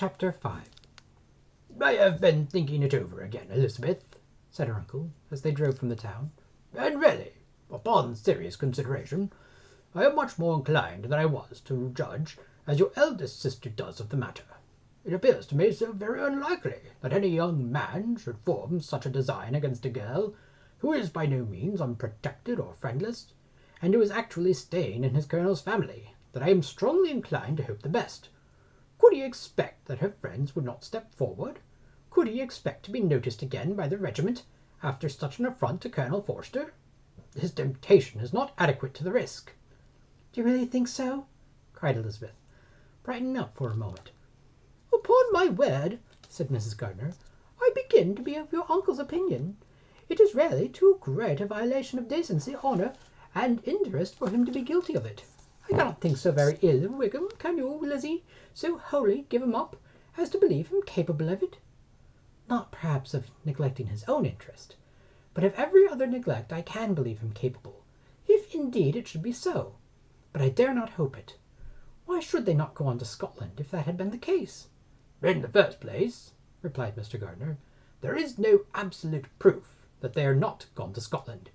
Chapter 5. "I have been thinking it over again, Elizabeth," said her uncle, as they drove from the town, "and really, upon serious consideration, I am much more inclined than I was to judge as your eldest sister does of the matter. It appears to me so very unlikely that any young man should form such a design against a girl who is by no means unprotected or friendless, and who is actually staying in his colonel's family, that I am strongly inclined to hope the best. Could he expect that her friends would not step forward? Could he expect to be noticed again by the regiment after such an affront to Colonel Forster? His temptation is not adequate to the risk." "Do you really think so?" cried Elizabeth, brightening up for a moment. "Upon my word," said Mrs. Gardiner, "I begin to be of your uncle's opinion. It is really too great a violation of decency, honour, and interest for him to be guilty of it. I cannot think so very ill of Wickham, can you, Lizzie, so wholly give him up as to believe him capable of it?" "Not perhaps of neglecting his own interest, but of every other neglect I can believe him capable, if indeed it should be so. But I dare not hope it. Why should they not go on to Scotland if that had been the case?" "In the first place," replied Mr. Gardiner, "there is no absolute proof that they are not gone to Scotland."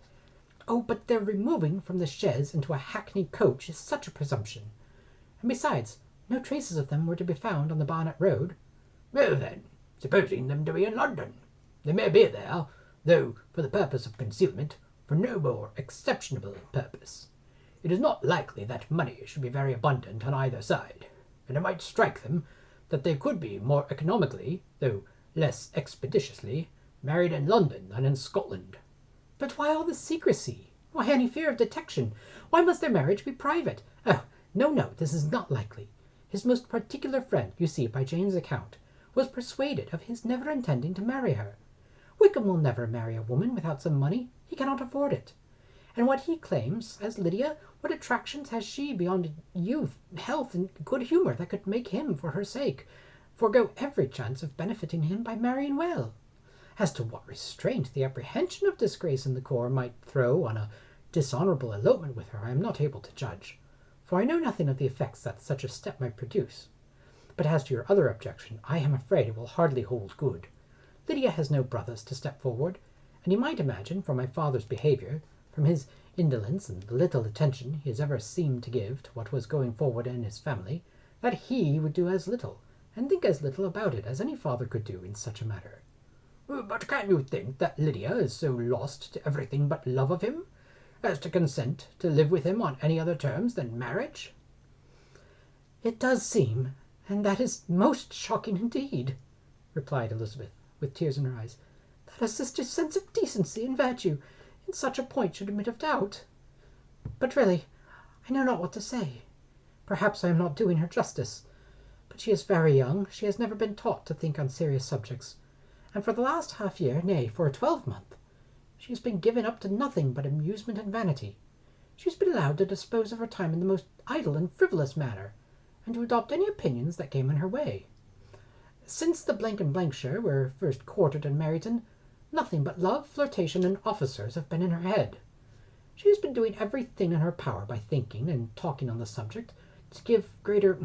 "Oh, but their removing from the chaise into a hackney coach is such a presumption. And besides, no traces of them were to be found on the Barnet road." "Well then, supposing them to be in London, they may be there, though for the purpose of concealment, for no more exceptionable purpose. It is not likely that money should be very abundant on either side, and it might strike them that they could be more economically, though less expeditiously, married in London than in Scotland." "But why all this secrecy? Why any fear of detection? Why must their marriage be private? Oh, no, this is not likely. His most particular friend, you see by Jane's account, was persuaded of his never intending to marry her. Wickham will never marry a woman without some money. He cannot afford it. And what he claims as Lydia, what attractions has she beyond youth, health, and good humour that could make him, for her sake, forego every chance of benefiting him by marrying well? As to what restraint the apprehension of disgrace in the corps might throw on a dishonourable elopement with her I am not able to judge, for I know nothing of the effects that such a step might produce. But as to your other objection, I am afraid it will hardly hold good. Lydia has no brothers to step forward, and you might imagine from my father's behaviour, from his indolence and the little attention he has ever seemed to give to what was going forward in his family, that he would do as little, and think as little about it as any father could do in such a matter." "But can you think that Lydia is so lost to everything but love of him, as to consent to live with him on any other terms than marriage?" "It does seem, and that is most shocking indeed," replied Elizabeth, with tears in her eyes, "that a sister's sense of decency and virtue in such a point should admit of doubt. But really, I know not what to say. Perhaps I am not doing her justice, but she is very young. She has never been taught to think on serious subjects, and for the last half year, nay, for a 12-month, she has been given up to nothing but amusement and vanity. She has been allowed to dispose of her time in the most idle and frivolous manner, and to adopt any opinions that came in her way. Since the and shire were first quartered in Meryton, nothing but love, flirtation, and officers have been in her head. She has been doing everything in her power by thinking and talking on the subject to give greater,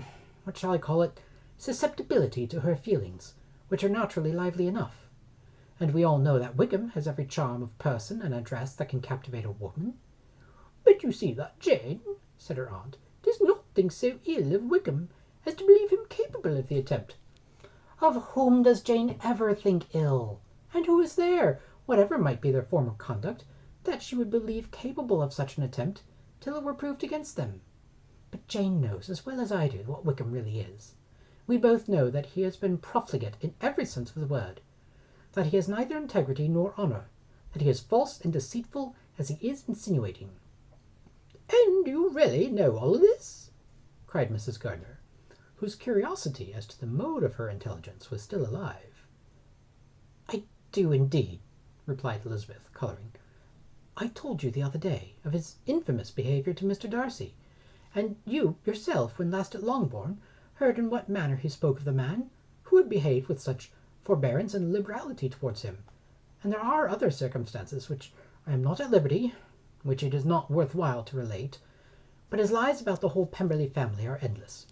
what shall I call it, susceptibility to her feelings, which are naturally lively enough. And we all know that Wickham has every charm of person and address that can captivate a woman." "But you see that Jane," said her aunt, "does not think so ill of Wickham as to believe him capable of the attempt." "Of whom does Jane ever think ill? And who is there, whatever might be their former conduct, that she would believe capable of such an attempt till it were proved against them? But Jane knows as well as I do what Wickham really is. We both know that he has been profligate in every sense of the word, that he has neither integrity nor honour, that he is false and deceitful as he is insinuating." "And you really know all this?" cried Mrs. Gardiner, whose curiosity as to the mode of her intelligence was still alive. "I do indeed," replied Elizabeth, colouring. "I told you the other day of his infamous behaviour to Mr. Darcy, and you yourself, when last at Longbourn, heard in what manner he spoke of the man who had behaved with such forbearance and liberality towards him. And there are other circumstances which I am not at liberty, which it is not worth while to relate, but his lies about the whole Pemberley family are endless.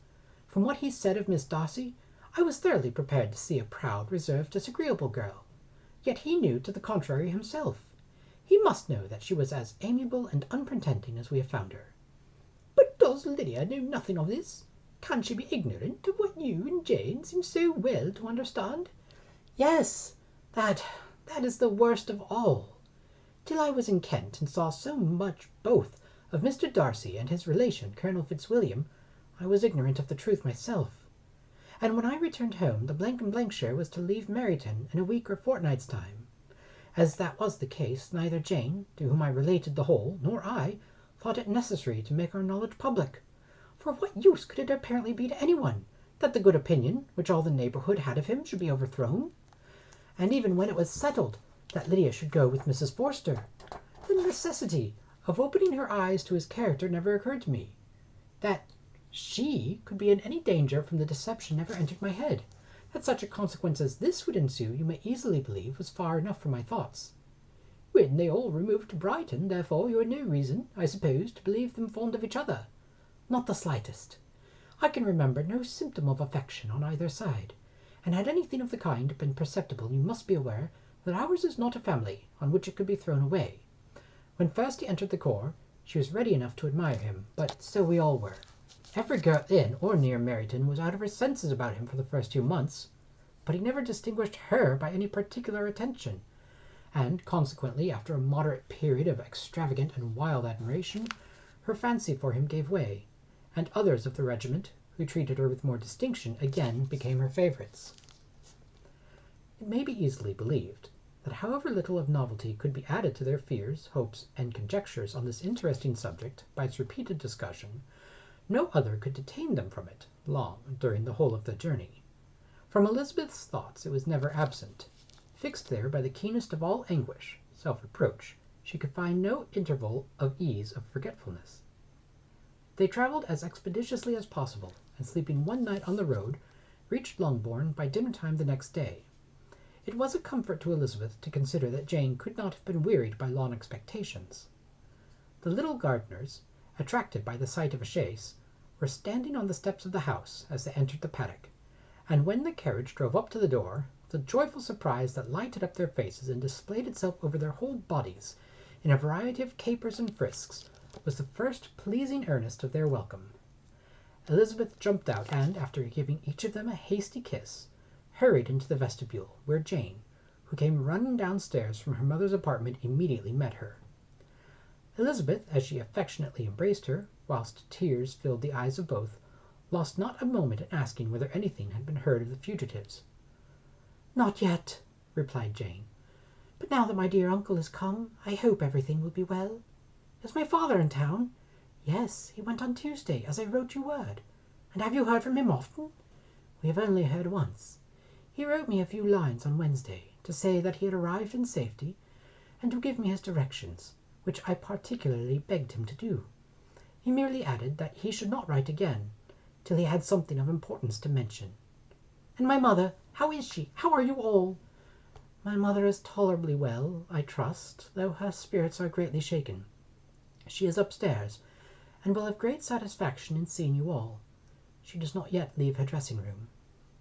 From what he said of Miss Darcy, I was thoroughly prepared to see a proud, reserved, disagreeable girl. Yet he knew to the contrary himself. He must know that she was as amiable and unpretending as we have found her. But does Lydia know nothing of this? Can she be ignorant of what you and Jane seem so well to understand? Yes, that is the worst of all. Till I was in Kent and saw so much both of Mr. Darcy and his relation, Colonel Fitzwilliam, I was ignorant of the truth myself. And when I returned home, the __shire was to leave Meryton in a week or fortnight's time. As that was the case, neither Jane, to whom I related the whole, nor I, thought it necessary to make our knowledge public. For what use could it apparently be to anyone, that the good opinion which all the neighbourhood had of him should be overthrown? And even when it was settled that Lydia should go with Mrs. Forster, the necessity of opening her eyes to his character never occurred to me. That she could be in any danger from the deception never entered my head. That such a consequence as this would ensue, you may easily believe, was far enough from my thoughts. When they all removed to Brighton, therefore, you had no reason, I suppose, to believe them fond of each other. Not the slightest. I can remember no symptom of affection on either side, and had anything of the kind been perceptible, you must be aware that ours is not a family on which it could be thrown away. When first he entered the corps, she was ready enough to admire him, but so we all were. Every girl in or near Meryton was out of her senses about him for the first 2 months, but he never distinguished her by any particular attention, and consequently, after a moderate period of extravagant and wild admiration, her fancy for him gave way, and others of the regiment, who treated her with more distinction, again became her favourites. It may be easily believed that however little of novelty could be added to their fears, hopes, and conjectures on this interesting subject by its repeated discussion, no other could detain them from it long during the whole of the journey. From Elizabeth's thoughts it was never absent. Fixed there by the keenest of all anguish, self-reproach, she could find no interval of ease of forgetfulness. They travelled as expeditiously as possible, and sleeping one night on the road, reached Longbourn by dinner-time the next day. It was a comfort to Elizabeth to consider that Jane could not have been wearied by long expectations. The little Gardiners, attracted by the sight of a chaise, were standing on the steps of the house as they entered the paddock, and when the carriage drove up to the door, the joyful surprise that lighted up their faces and displayed itself over their whole bodies in a variety of capers and frisks was the first pleasing earnest of their welcome. Elizabeth jumped out, and, after giving each of them a hasty kiss, hurried into the vestibule, where Jane, who came running downstairs from her mother's apartment, immediately met her. Elizabeth, as she affectionately embraced her, whilst tears filled the eyes of both, lost not a moment in asking whether anything had been heard of the fugitives. "Not yet," replied Jane. "But now that my dear uncle is come, I hope everything will be well. Is my father in town?" "Yes, he went on Tuesday, as I wrote you word." "And have you heard from him often?" "We have only heard once. He wrote me a few lines on Wednesday, to say that he had arrived in safety, and to give me his directions, which I particularly begged him to do. He merely added that he should not write again, till he had something of importance to mention." "And my mother, how is she? How are you all?" "My mother is tolerably well, I trust, though her spirits are greatly shaken. She is upstairs, and will have great satisfaction in seeing you all. She does not yet leave her dressing-room.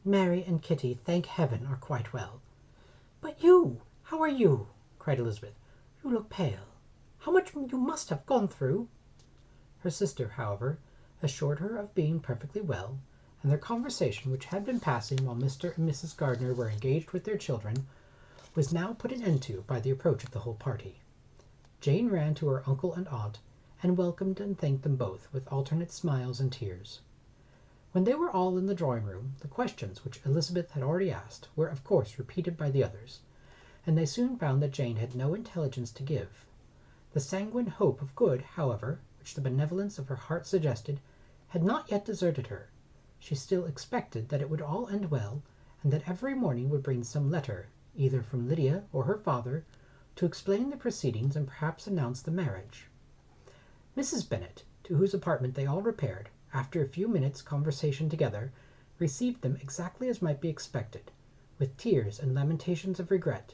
Mary and Kitty, thank heaven, are quite well." "But you, how are you?" cried Elizabeth. "You look pale. How much you must have gone through." Her sister, however, assured her of being perfectly well, and their conversation, which had been passing while Mr. and Mrs. Gardiner were engaged with their children, was now put an end to by the approach of the whole party. Jane ran to her uncle and aunt, and welcomed and thanked them both with alternate smiles and tears. When they were all in the drawing-room, the questions which Elizabeth had already asked were of course repeated by the others, and they soon found that Jane had no intelligence to give. The sanguine hope of good, however, which the benevolence of her heart suggested, had not yet deserted her. She still expected that it would all end well, and that every morning would bring some letter, either from Lydia or her father, to explain the proceedings and perhaps announce the marriage. Mrs. Bennet, to whose apartment they all repaired, after a few minutes' conversation together, received them exactly as might be expected, with tears and lamentations of regret,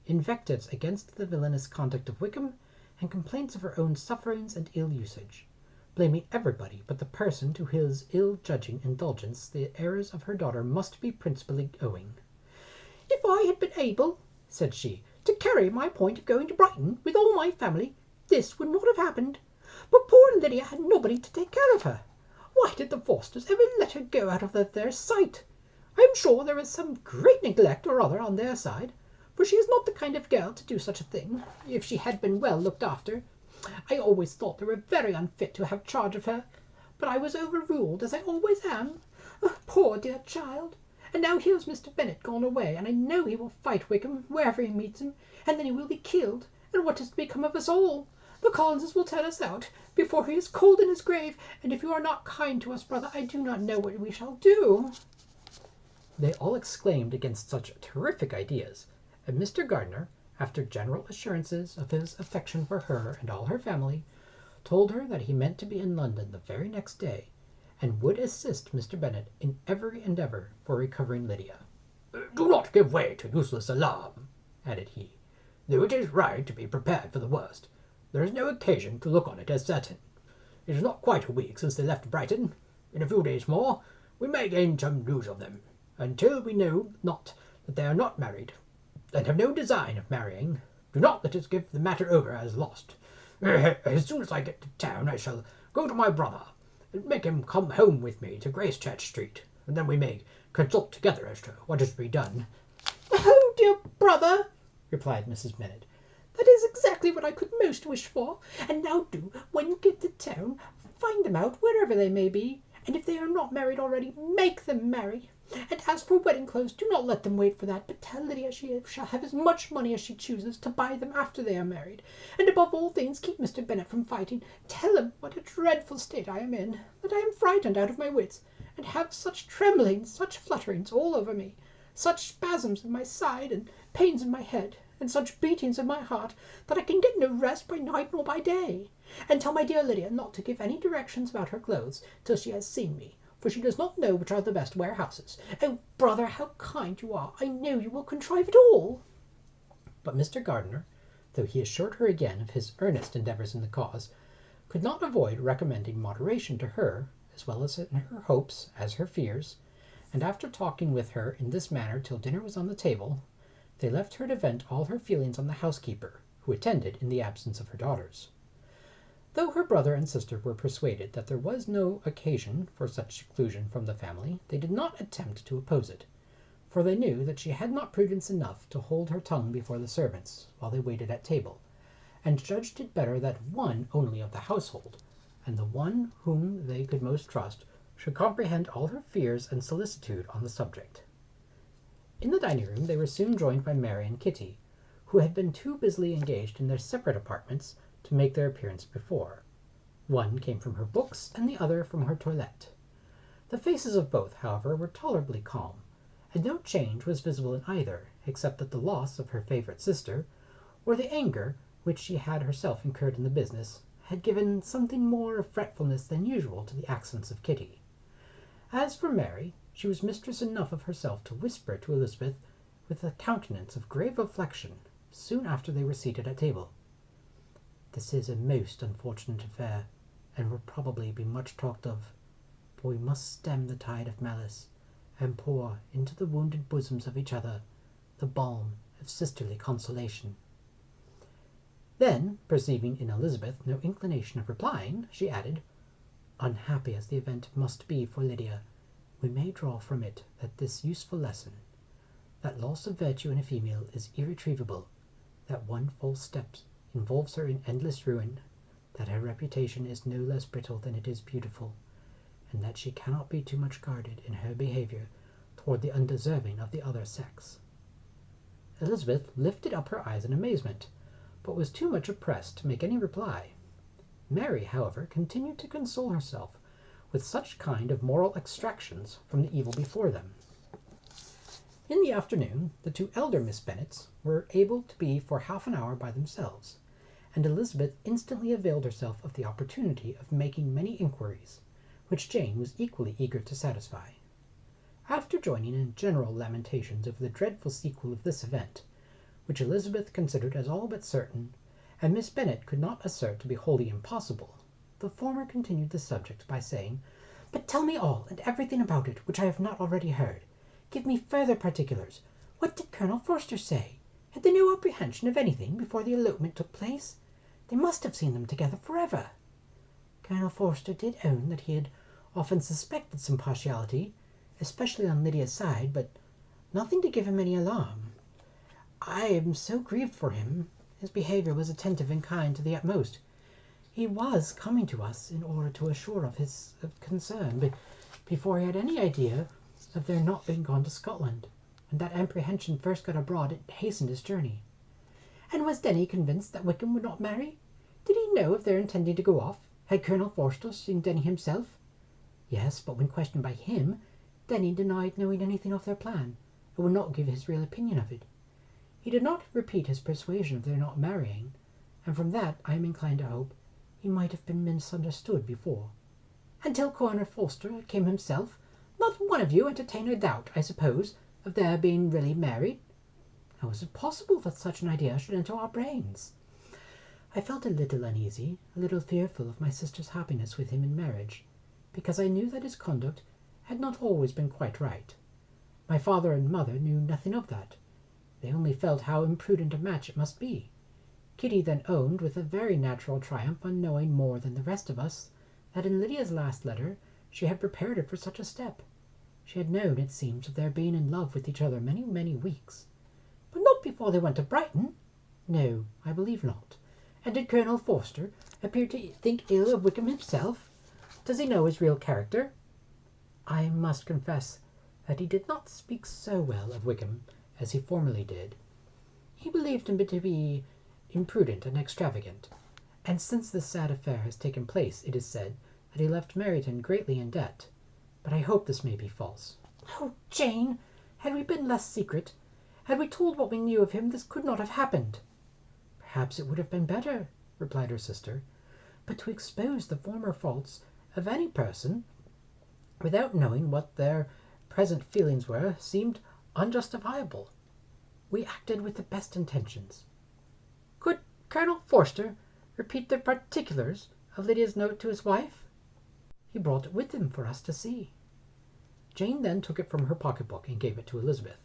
invectives against the villainous conduct of Wickham, and complaints of her own sufferings and ill usage. blaming everybody but the person to whose ill-judging indulgence the errors of her daughter must be principally owing. "If I had been able," said she, "to carry my point of going to Brighton with all my family, this would not have happened. But poor Lydia had nobody to take care of her. Why did the Forsters ever let her go out of their sight? I am sure there was some great neglect or other on their side, for she is not the kind of girl to do such a thing, if she had been well looked after. I always thought they were very unfit to have charge of her, but I was overruled, as I always am. Poor dear child! And now here's Mr. Bennet gone away, and I know he will fight Wickham wherever he meets him, and then he will be killed, and what is to become of us all? The Collinses will turn us out before he is cold in his grave, and if you are not kind to us, brother, I do not know what we shall do." They all exclaimed against such terrific ideas, and Mr. Gardiner, after general assurances of his affection for her and all her family, told her that he meant to be in London the very next day, and would assist Mr. Bennet in every endeavour for recovering Lydia. "Do not give way to useless alarm," added he, "though it is right to be prepared for the worst. There is no occasion to look on it as certain. It is not quite a week since they left Brighton. In a few days more we may gain some news of them. Until we know not that they are not married, and have no design of marrying, do not let us give the matter over as lost. As soon as I get to town I shall go to my brother, and make him come home with me to Gracechurch Street, and then we may consult together as to what is to be done." "Oh, dear brother," replied Mrs. Bennet, "that is exactly what I could most wish for. And now do, when you get to town, find them out wherever they may be, and if they are not married already, make them marry. And as for wedding clothes, do not let them wait for that, but tell Lydia she shall have as much money as she chooses to buy them after they are married. And above all things, keep Mr. Bennet from fighting. Tell him what a dreadful state I am in, that I am frightened out of my wits, and have such tremblings, such flutterings all over me, such spasms in my side, and pains in my head, and such beatings in my heart, that I can get no rest by night nor by day. And tell my dear Lydia not to give any directions about her clothes till she has seen me, for she does not know which are the best warehouses. Oh, brother, how kind you are! I know you will contrive it all." But Mr. Gardiner, though he assured her again of his earnest endeavours in the cause, could not avoid recommending moderation to her, as well in her hopes as her fears, and after talking with her in this manner till dinner was on the table, they left her to vent all her feelings on the housekeeper, who attended in the absence of her daughters. Though her brother and sister were persuaded that there was no occasion for such seclusion from the family, they did not attempt to oppose it, for they knew that she had not prudence enough to hold her tongue before the servants while they waited at table, and judged it better that one only of the household, and the one whom they could most trust, should comprehend all her fears and solicitude on the subject. In the dining room they were soon joined by Mary and Kitty, who had been too busily engaged in their separate apartments to make their appearance before. One came from her books, and the other from her toilette. The faces of both, however, were tolerably calm, and no change was visible in either, except that the loss of her favourite sister, or the anger which she had herself incurred in the business, had given something more of fretfulness than usual to the accents of Kitty. As for Mary, she was mistress enough of herself to whisper to Elizabeth, with a countenance of grave affliction, soon after they were seated at table, "This is a most unfortunate affair, and will probably be much talked of, but we must stem the tide of malice, and pour into the wounded bosoms of each other the balm of sisterly consolation." Then, perceiving in Elizabeth no inclination of replying, she added, "Unhappy as the event must be for Lydia, we may draw from it this useful lesson, that loss of virtue in a female is irretrievable, that one false step involves her in endless ruin, that her reputation is no less brittle than it is beautiful, and that she cannot be too much guarded in her behaviour toward the undeserving of the other sex." Elizabeth lifted up her eyes in amazement, but was too much oppressed to make any reply. Mary, however, continued to console herself with such kind of moral extractions from the evil before them. In the afternoon the two elder Miss Bennets were able to be for half an hour by themselves, and Elizabeth instantly availed herself of the opportunity of making many inquiries, which Jane was equally eager to satisfy. After joining in general lamentations over the dreadful sequel of this event, which Elizabeth considered as all but certain, and Miss Bennet could not assert to be wholly impossible, the former continued the subject by saying, "But tell me all, and everything about it, which I have not already heard. Give me further particulars. What did Colonel Forster say? Had they no apprehension of anything before the elopement took place? They must have seen them together forever." Colonel Forster did own that he had often suspected some partiality, especially on Lydia's side, but nothing to give him any alarm. I am so grieved for him. His behaviour was attentive and kind to the utmost. He was coming to us in order to assure of his concern, but before he had any idea of their not being gone to Scotland, and that apprehension first got abroad, it hastened his journey. And was Denny convinced that Wickham would not marry? Did he know of their intending to go off? Had Colonel Forster seen Denny himself? Yes, but when questioned by him, Denny denied knowing anything of their plan, and would not give his real opinion of it. He did not repeat his persuasion of their not marrying, and from that I am inclined to hope he might have been misunderstood before. Until Colonel Forster came himself, not one of you entertained a doubt, I suppose, of their being really married? How was it possible that such an idea should enter our brains? I felt a little uneasy, a little fearful of my sister's happiness with him in marriage, because I knew that his conduct had not always been quite right. My father and mother knew nothing of that. They only felt how imprudent a match it must be. Kitty then owned, with a very natural triumph on knowing more than the rest of us, that in Lydia's last letter she had prepared her for such a step. She had known, it seems, of their being in love with each other many, many weeks. But not before they went to Brighton? No, I believe not. And did Colonel Forster appear to think ill of Wickham himself? Does he know his real character? I must confess that he did not speak so well of Wickham as he formerly did. He believed him to be imprudent and extravagant, and since this sad affair has taken place, it is said that he left Meryton greatly in debt. But I hope this may be false. Oh, Jane! Had we been less secret, had we told what we knew of him, this could not have happened. Perhaps it would have been better, replied her sister, but to expose the former faults of any person, without knowing what their present feelings were, seemed unjustifiable. We acted with the best intentions. Could Colonel Forster repeat the particulars of Lydia's note to his wife? He brought it with him for us to see. Jane then took it from her pocket-book and gave it to Elizabeth.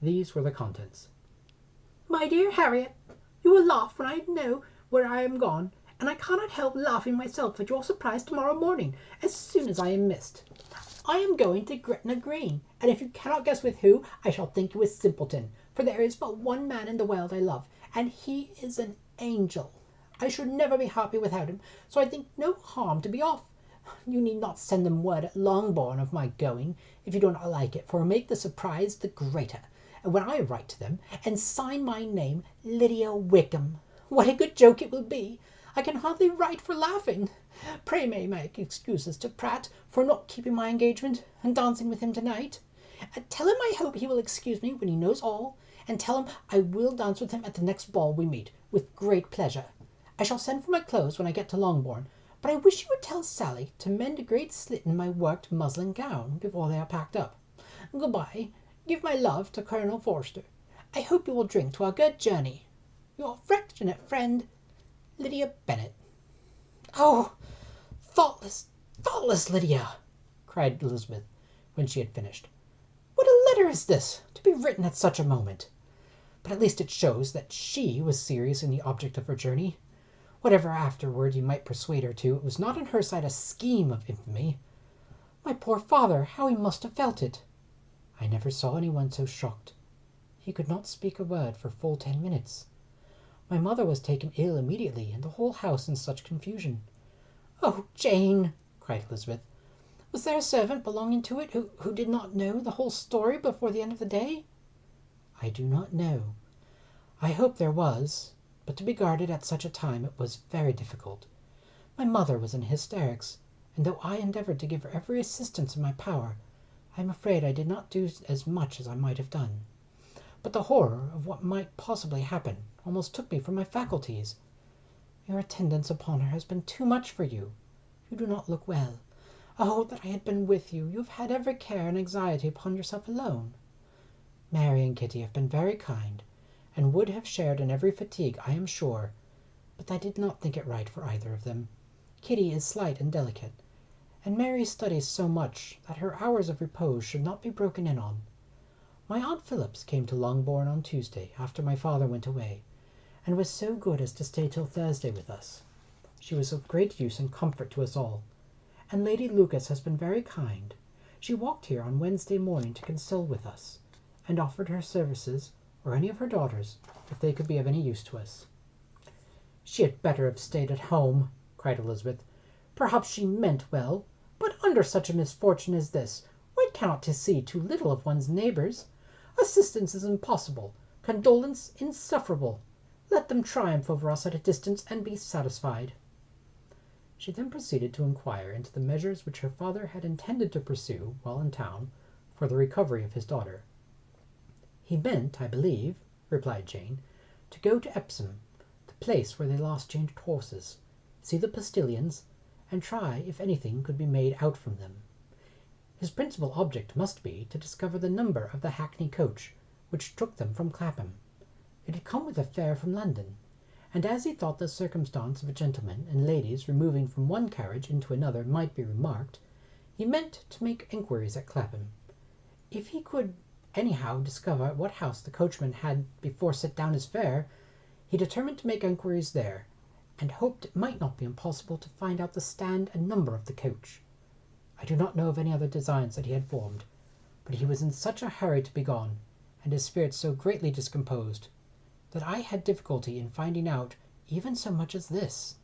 These were the contents. My dear Harriet, you will laugh when I know where I am gone, and I cannot help laughing myself at your surprise tomorrow morning, as soon as I am missed. I am going to Gretna Green, and if you cannot guess with who, I shall think you a simpleton, for there is but one man in the world I love, and he is an angel. I should never be happy without him, so I think no harm to be off. You need not send them word at Longbourn of my going, if you do not like it, for make the surprise the greater. And when I write to them, and sign my name Lydia Wickham, what a good joke it will be! I can hardly write for laughing. Pray may make excuses to Pratt for not keeping my engagement, and dancing with him tonight. Tell him I hope he will excuse me when he knows all, and tell him I will dance with him at the next ball we meet, with great pleasure. I shall send for my clothes when I get to Longbourn, but I wish you would tell Sally to mend a great slit in my worked muslin gown before they are packed up. Goodbye. Give my love to Colonel Forster. I hope you will drink to our good journey. Your affectionate friend, Lydia Bennet. Oh, thoughtless Lydia, cried Elizabeth, when she had finished. What a letter is this, to be written at such a moment! But at least it shows that she was serious in the object of her journey. Whatever afterward you might persuade her to, it was not on her side a scheme of infamy. My poor father, how he must have felt it! I never saw anyone so shocked. He could not speak a word for full 10 minutes. My mother was taken ill immediately, and the whole house in such confusion. Oh, Jane, cried Elizabeth, was there a servant belonging to it who did not know the whole story before the end of the day? I do not know. I hope there was, but to be guarded at such a time it was very difficult. My mother was in hysterics, and though I endeavoured to give her every assistance in my power, I am afraid I did not do as much as I might have done. But the horror of what might possibly happen almost took me from my faculties. Your attendance upon her has been too much for you. You do not look well. Oh, that I had been with you! You have had every care and anxiety upon yourself alone. Mary and Kitty have been very kind, and would have shared in every fatigue, I am sure, but I did not think it right for either of them. Kitty is slight and delicate, and Mary studies so much that her hours of repose should not be broken in on. My Aunt Phillips came to Longbourn on Tuesday after my father went away, and was so good as to stay till Thursday with us. She was of great use and comfort to us all, and Lady Lucas has been very kind. She walked here on Wednesday morning to console with us, and offered her services, or any of her daughters, if they could be of any use to us. She had better have stayed at home, cried Elizabeth. Perhaps she meant well, but under such a misfortune as this, one cannot see too little of one's neighbours. Assistance is impossible, condolence insufferable. Let them triumph over us at a distance and be satisfied. She then proceeded to inquire into the measures which her father had intended to pursue while in town for the recovery of his daughter. He meant, I believe, replied Jane, to go to Epsom, the place where they lost changed horses, see the postilions, and try if anything could be made out from them. His principal object must be to discover the number of the hackney coach which took them from Clapham. It had come with a fare from London, and as he thought the circumstance of a gentleman and ladies removing from one carriage into another might be remarked, he meant to make inquiries at Clapham. If he could anyhow discover at what house the coachman had before set down his fare, he determined to make inquiries there, and hoped it might not be impossible to find out the stand and number of the coach. I do not know of any other designs that he had formed, but he was in such a hurry to be gone, and his spirits so greatly discomposed, that I had difficulty in finding out even so much as this.